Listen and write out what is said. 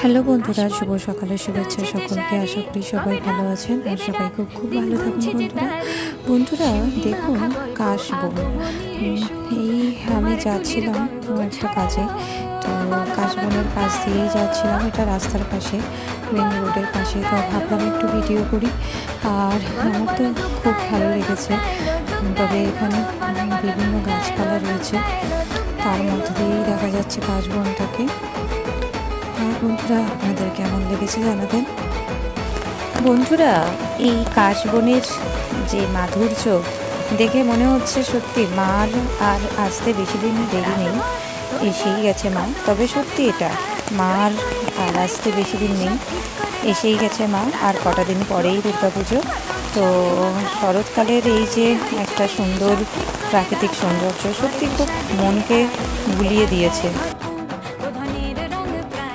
Hello বন্ধুরা, শুভ সকালের শুভেচ্ছা সকলকে। আশা করি সবাই ভালো আছেন আর সবাই খুব খুব ভালো থাকুন। বন্ধুরা দেখুন, কাশবন। এই আমি যাচ্ছিলাম একটা কাজে, তো কাশবনের পাশ দিয়েই যাচ্ছিলাম। এটা রাস্তার পাশে, মেন রোডের পাশে। তো ভাবলাম একটু ভিডিও করি, আর আমার তো খুব ভালো লেগেছে। তবে এখানে বিভিন্ন গাছপালা রয়েছে, তার মধ্যে দিয়েই দেখা যাচ্ছে কাশবনটাকে। আর বন্ধুরা, আপনাদের কেমন লেগেছে জানাবেন। বন্ধুরা, এই কাশবনের যে মাধুর্য দেখে মনে হচ্ছে সত্যি মার আর আসতে বেশি দিন দেরি নেই, এসেই গেছে মা। তবে সত্যি এটা, মার আর আসতে বেশি দিন নেই, এসেই গেছে মা। আর কটা দিন পরেই দুর্গাপুজো। তো শরৎকালের এই যে একটা সুন্দর প্রাকৃতিক সৌন্দর্য সত্যি খুব মনকে গুলিয়ে দিয়েছে।